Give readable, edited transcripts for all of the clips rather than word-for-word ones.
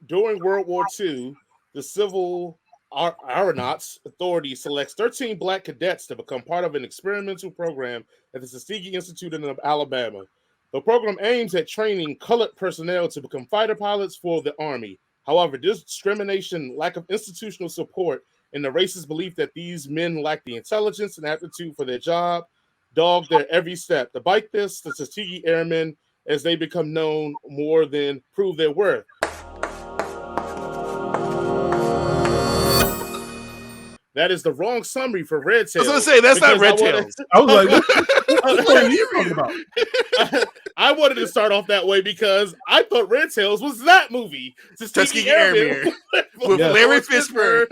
During World War II, the Civil Aeronauts Authority selects 13 black cadets to become part of an experimental program at the Tuskegee Institute in Alabama. The program aims at training colored personnel to become fighter pilots for the Army. However, discrimination, lack of institutional support, and the racist belief that these men lack the intelligence and aptitude for their job dog their every step. Despite this, the Tuskegee Airmen, as they become known, more than prove their worth. That is the wrong summary for Red I was Tails. gonna say that's not Red Tails. I was like, what are you talking about? I wanted to start off that way because I thought Red Tails was that movie. Tuskegee Airmen with Larry Fishburne.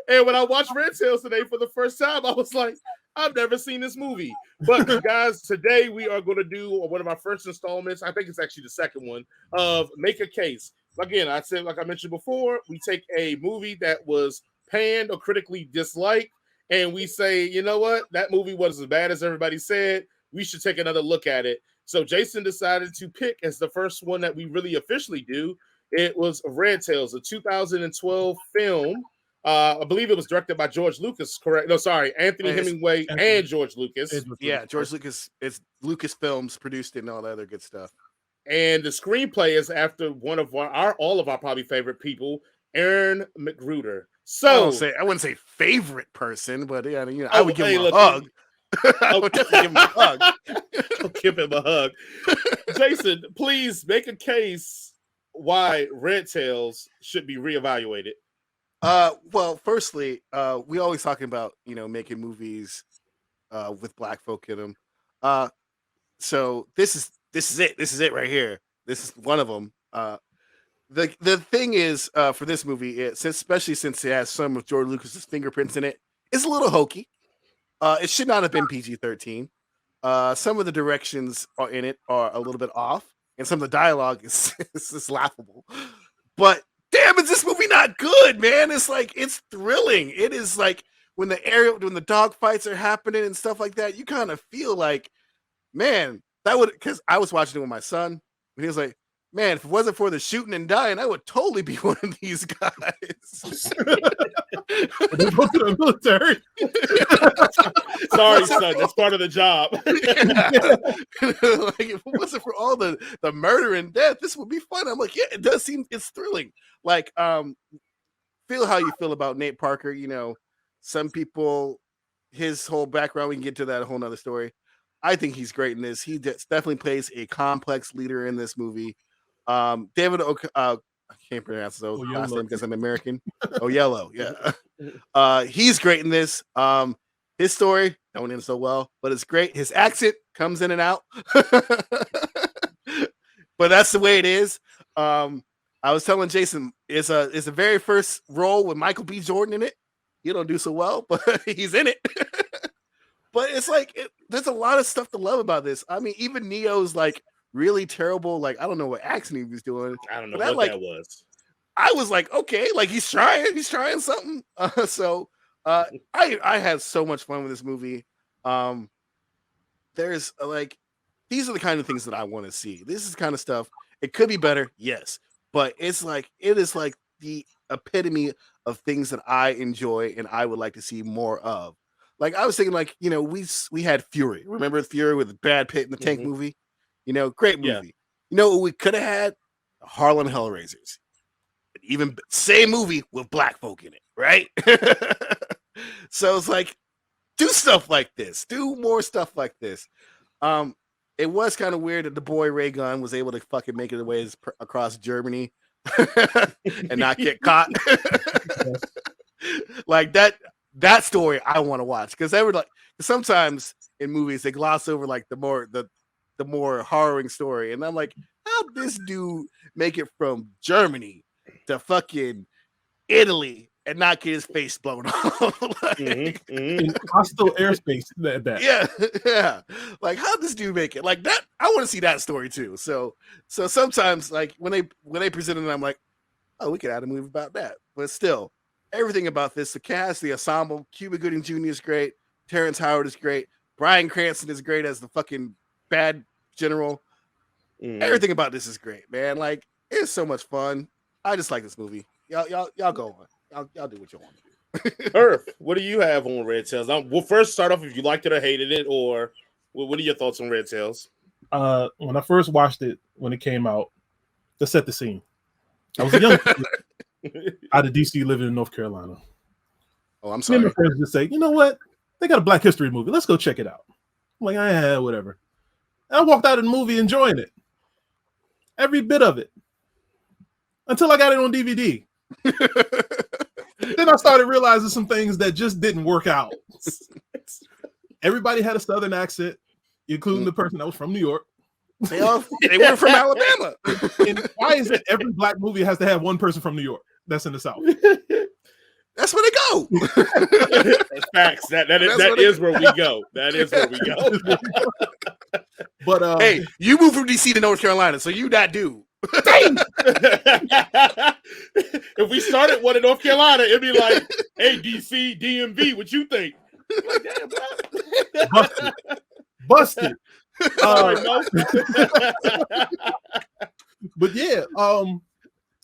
And when I watched Red Tails today for the first time, I was like, I've never seen this movie. But guys, today we are going to do one of our first installments. I think it's actually the second one of Make a Case. Again, I said, like I mentioned before, we take a movie that was panned or critically disliked, and we say, you know what? That movie wasn't as bad as everybody said. We should take another look at it. So Jason decided to pick as the first one that we really officially do. It was Red Tails, a 2012 film. I believe it was directed by George Lucas, correct? No, sorry, Anthony Hemingway and George Lucas. Yeah, George Lucas. It's Lucasfilms produced it and all that other good stuff. And the screenplay is after one of all of our probably favorite people, Aaron McGruder. So I wouldn't say favorite person, but yeah, you know, I would give him a hug. I would definitely give him a hug. I'll give him a hug. Jason, please make a case why Red Tails should be reevaluated. Well, firstly, we always talking about, you know, making movies with black folk in them. So this is it. This is it right here. This is one of them. The thing is, for this movie, especially since it has some of George Lucas's fingerprints in it, it's a little hokey. It should not have been PG-13. Some of the directions in it are a little bit off, and some of the dialogue is just laughable. But damn, is this movie not good, man? It's like, it's thrilling. It is like when the dog fights are happening and stuff like that, you kind of feel like, man, because I was watching it with my son, and he was like, man, if it wasn't for the shooting and dying, I would totally be one of these guys. They go to the military. Sorry, son, that's part of the job. Like, if it wasn't for all the murder and death, this would be fun. I'm like, yeah, it does seem, it's thrilling. Like, feel how you feel about Nate Parker. You know, some people, his whole background, we can get to that, a whole nother story. I think he's great in this. He definitely plays a complex leader in this movie. David, I can't pronounce his last name because I'm American. Yellow, yeah. He's great in this. His story don't end so well, but it's great. His accent comes in and out, but that's the way it is. I was telling Jason, it's a very first role with Michael B. Jordan in it. He don't do so well, but he's in it. But it's like, there's a lot of stuff to love about this. I mean, even Neo's like really terrible. Like, I don't know what accent he was doing. I don't know what that was. I was like, okay, like he's trying something. I had so much fun with this movie. There's like, these are the kind of things that I want to see. This is the kind of stuff. It could be better, yes, but it is like the epitome of things that I enjoy and I would like to see more of. Like, I was thinking, like, you know, we had Fury. Remember Fury with Brad Pitt in the Tank movie? You know, great movie. Yeah. You know what we could have had? Harlem Hellraisers. Even same movie with black folk in it, right? So it's like, do stuff like this. Do more stuff like this. It was kind of weird that the boy Ray Gunn was able to fucking make it away across Germany and not get caught. Like that story I want to watch, because they were like, sometimes in movies they gloss over like the more harrowing story, and I'm like, how'd this dude make it from Germany to fucking Italy and not get his face blown off? Like, in hostile airspace. Yeah. Like, how'd this dude make it? Like that, I want to see that story too. So sometimes, like, when they presented it, I'm like, oh, we could add a movie about that. But still, everything about this, the cast, the ensemble, Cuba Gooding Jr. is great, Terrence Howard is great, Bryan Cranston is great as the fucking bad general. Everything about this is great, man. Like, it's so much fun. I just like this movie. Y'all go on. Y'all do what you want to do. Irv, what do you have on Red Tails? We'll first start off if you liked it or hated it, or what are your thoughts on Red Tails? When I first watched it when it came out, to set the scene, I was a young kid out of DC living in North Carolina. Oh, I'm Me sorry. and my friends just say, you know what? They got a Black History movie. Let's go check it out. I'm like, whatever. And I walked out of the movie enjoying it. Every bit of it. Until I got it on DVD. Then I started realizing some things that just didn't work out. Everybody had a Southern accent, including the person that was from New York. They were from Alabama. And why is it every Black movie has to have one person from New York that's in the South? That's where they go. That's facts. That is where we go. That is where we go. But hey, you moved from DC to North Carolina, so you that dude. If we started one in North Carolina, it'd be like, hey, DC, DMV, what you think? Like, damn, bro. Busted. No. But yeah,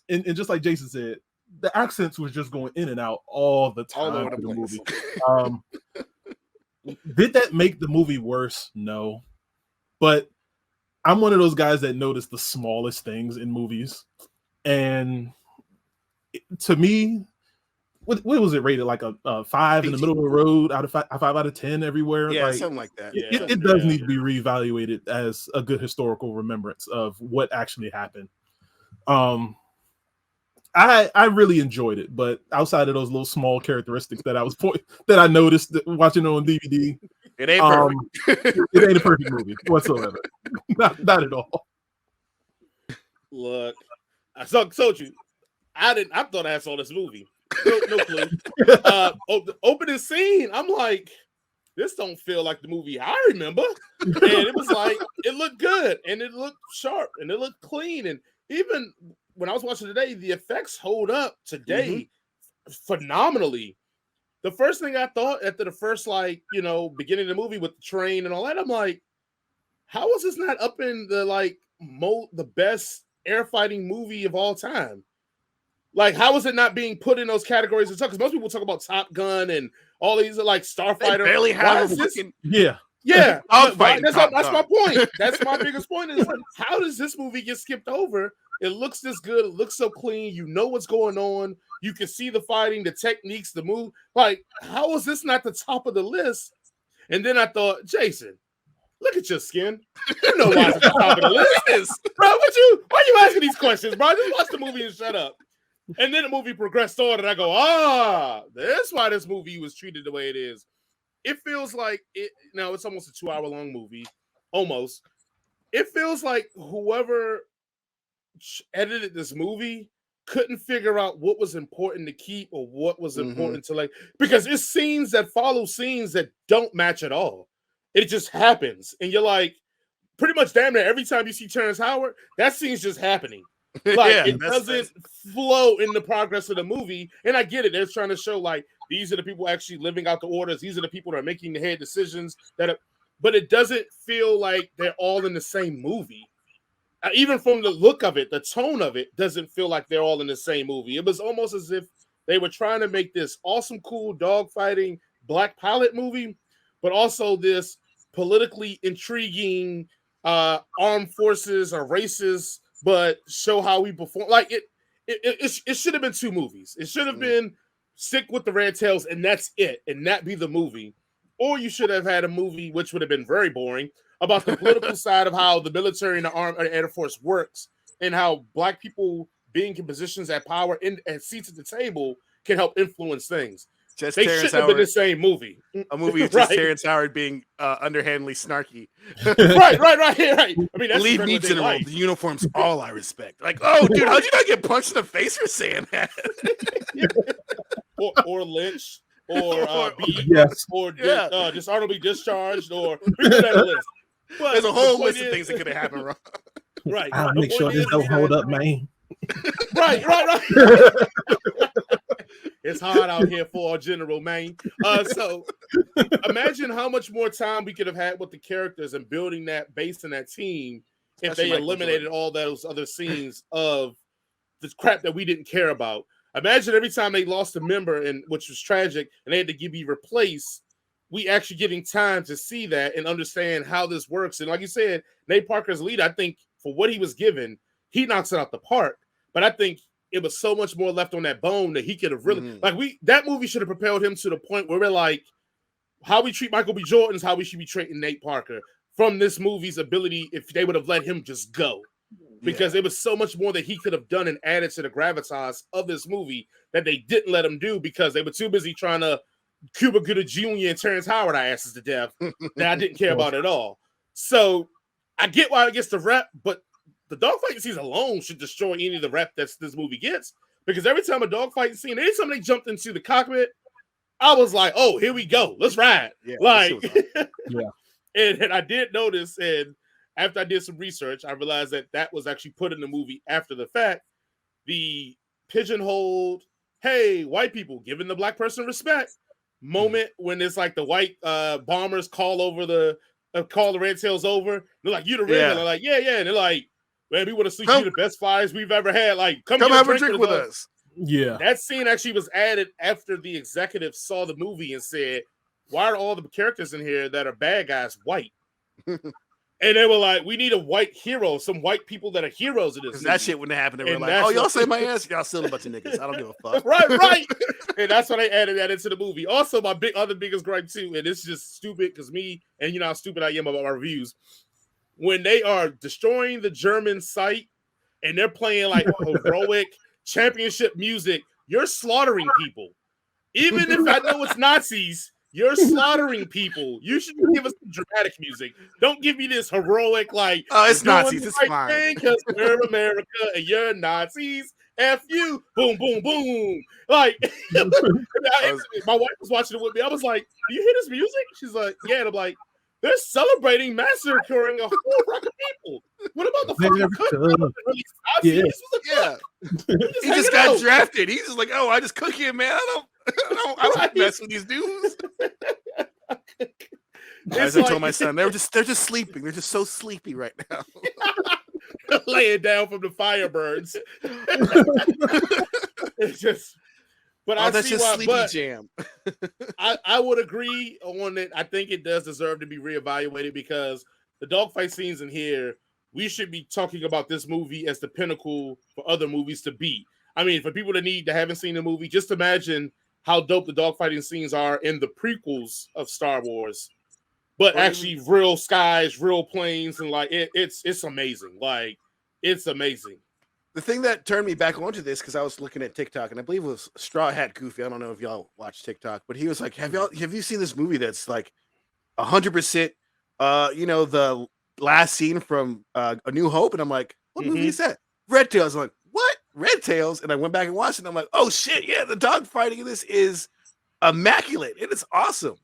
and just like Jason said, the accents was just going in and out all the time All over of the the place. movie. Did that make the movie worse? No. But I'm one of those guys that notice the smallest things in movies. And to me, what was it rated? Like a 5 in the middle of the road out of 5 out of 10 everywhere? Yeah, like, something like that. It does need to be reevaluated as a good historical remembrance of what actually happened. I really enjoyed it, but outside of those little small characteristics that I noticed watching it on DVD, it ain't perfect. It ain't a perfect movie whatsoever. not at all. Look, I told you, I thought I saw this movie. No clue. The opening scene, I'm like, this don't feel like the movie I remember. And it was like, it looked good and it looked sharp and it looked clean. And even when I was watching today, the effects hold up today phenomenally. The first thing I thought after the first, beginning of the movie with the train and all that, I'm like, how is this not up in the the best air fighting movie of all time? Like, how is it not being put in those categories? Because most people talk about Top Gun and all these are like Starfighter. They barely have a Yeah. Yeah, that's my point. That's my biggest point. Is how does this movie get skipped over? It looks this good. It looks so clean. You know what's going on. You can see the fighting, the techniques, the move. Like, how is this not the top of the list? And then I thought, Jason, look at your skin. You know why it's at the top of the list, bro. Why are you asking these questions, bro? Just watch the movie and shut up. And then the movie progressed on, and I go, that's why this movie was treated the way it is. It feels like it. Now it's almost a 2-hour-long movie, almost. It feels like whoever edited this movie couldn't figure out what was important to keep or what was important to because it's scenes that follow scenes that don't match at all. It just happens, and you're like, pretty much damn near every time you see Terrence Howard, that scene's just happening. Like it doesn't flow in the progress of the movie. And I get it. They're trying to show these are the people actually living out the orders. These are the people that are making the head decisions but it doesn't feel like they're all in the same movie. Even from the look of it, the tone of it doesn't feel like they're all in the same movie. It was almost as if they were trying to make this awesome, cool dogfighting black pilot movie, but also this politically intriguing armed forces or races, but show how we perform. It should have been 2 movies. It should have been stick with the Red Tails and that's it, and that be the movie. Or you should have had a movie, which would have been very boring, about the political side of how the military and the Air Force works and how Black people being in positions at power and seats at the table can help influence things. Just they Terrence shouldn't have been the same movie. A movie with just Terrence Howard being underhandedly snarky. right. I mean, that's Leave me general. The uniform's all I respect. Like, oh, dude, how'd you not get punched in the face for saying that? or Lynch, or B, or dishonorably discharged, or we could have a list. But there's a whole list of things that could have happened wrong. Right. I'll make sure this don't hold up, man. Right. It's hard out here for a general, man. So imagine how much more time we could have had with the characters and building that base and that team if Especially they Michael eliminated Jordan. all those other scenes of the crap that we didn't care about. Imagine every time they lost a member, and which was tragic, and they had to be replaced. We actually getting time to see that and understand how this works. And like you said, Nate Parker's lead, I think for what he was given, he knocks it out the park. But I think it was so much more left on that bone that he could have really that movie should have propelled him to the point where we're like, how we treat Michael B. Jordan is how we should be treating Nate Parker from this movie's ability if they would have let him just go. Because there was so much more that he could have done and added to the gravitas of this movie that they didn't let him do because they were too busy trying to Cuba Gooding Jr. and Terrence Howard asses to death that I didn't care about at all. So I get why it gets the rep, but the dogfighting scenes alone should destroy any of the rep that this movie gets. Because every time a dogfighting scene, anytime they jumped into the cockpit, I was like, oh, here we go. Let's ride. Yeah, like, yeah. And I did notice, and after I did some research, I realized that was actually put in the movie after the fact. The pigeonholed, hey, white people giving the black person respect moment when it's like the white bombers call the Red Tails over. They're like, you the ring. And they're like, yeah. And they're like, man, we want to see you the best fires we've ever had. Like, come have a drink with us. Yeah. That scene actually was added after the executives saw the movie and said, why are all the characters in here that are bad guys white? And they were like, we need a white hero, some white people that are heroes in this movie. That shit wouldn't happen. They were like, oh, y'all say my ass? Y'all still a bunch of niggas. I don't give a fuck. right. And that's why they added that into the movie. Also, my other biggest gripe too, and it's just stupid because me, and you know how stupid I am about my reviews, when they are destroying the German site and they're playing like heroic championship music, you're slaughtering people. Even if I know it's Nazis, you're slaughtering people. You should give us some dramatic music. Don't give me this heroic, like, oh, it's Nazis. It's fine. Because we're America and you're Nazis. F you. Boom, boom, boom. Like, my wife was watching it with me. I was like, do you hear this music? She's like, yeah. And I'm like, they're celebrating massacring a whole rock of people. What about the fucking Nazis? Yeah. He just got drafted. He's just like, oh, I just cook here, man. I don't mess with these dudes. As I told my son, they're just sleeping. They're just so sleepy right now. Laying down from the Firebirds. It's just, but I that's see just why. Sleepy But Jam. I would agree on it. I think it does deserve to be reevaluated because the dogfight scenes in here, we should be talking about this movie as the pinnacle for other movies to beat. I mean, for people that haven't seen the movie, just imagine how dope the dogfighting scenes are in the prequels of Star Wars. But actually, real skies, real planes, and like it's amazing. Like, it's amazing. The thing that turned me back onto this because I was looking at TikTok, and I believe it was Straw Hat Goofy. I don't know if y'all watch TikTok, but he was like, "Have you seen this movie that's like 100%? The last scene from A New Hope?" And I'm like, "What movie is that?" Red Tails. I'm like, "What? Red Tails?" And I went back and watched it. And I'm like, "Oh shit, yeah! The dog fighting in this is immaculate. It is awesome."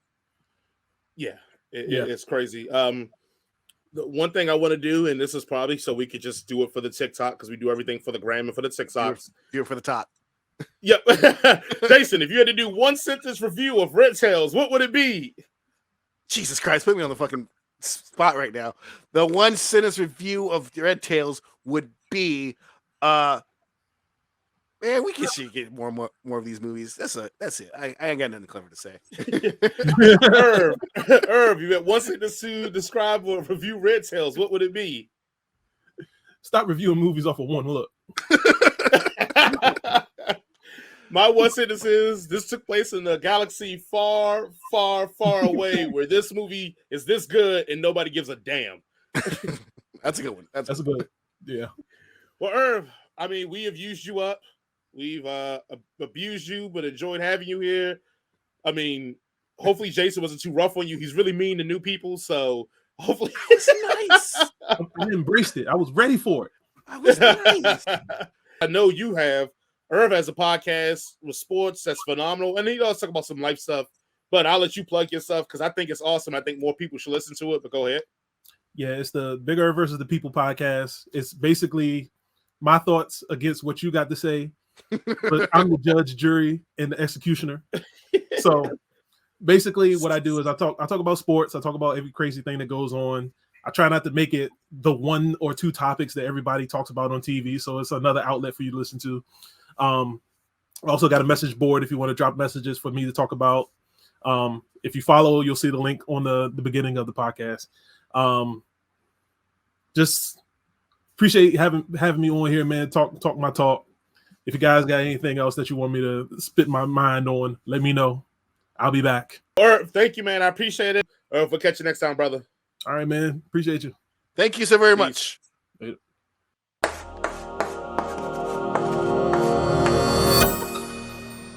Yeah. It's crazy. The one thing I want to do, and this is probably so we could just do it for the TikTok because we do everything for the gram and for the TikToks. Do it for the top. Yep. Jason, if you had to do one sentence review of Red Tails, what would it be? Jesus Christ, put me on the fucking spot right now. The one sentence review of Red Tails would be, man, we should get more of these movies. That's it. I ain't got nothing clever to say. Irv, you had one sentence to describe or review Red Tails. What would it be? Stop reviewing movies off of one look. My one sentence is: this took place in a galaxy far, far, far away, where this movie is this good and nobody gives a damn. That's a good one. That's a good. Yeah. Well, Irv, I mean, we have used you up. We've abused you, but enjoyed having you here. I mean, hopefully Jason wasn't too rough on you. He's really mean to new people, so hopefully it's nice. I embraced it. I was ready for it. I was nice. I know you have. Irv has a podcast with sports that's phenomenal, and he does talk about some life stuff. But I'll let you plug your stuff because I think it's awesome. I think more people should listen to it. But go ahead. Yeah, it's the Big Irv versus the People podcast. It's basically my thoughts against what you got to say. But I'm the judge, jury, and the executioner. So basically what I do is I talk about sports. I talk about every crazy thing that goes on. I try not to make it the 1 or 2 topics that everybody talks about on TV. So it's another outlet for you to listen to. Also got a message board if you want to drop messages for me to talk about. If you follow, you'll see the link on the beginning of the podcast. Just appreciate having me on here, man. Talk my talk. If you guys got anything else that you want me to spit my mind on, let me know. I'll be back. Irv, thank you, man. I appreciate it. Irv, we'll catch you next time, brother. All right, man. Appreciate you. Thank you so very Peace. much.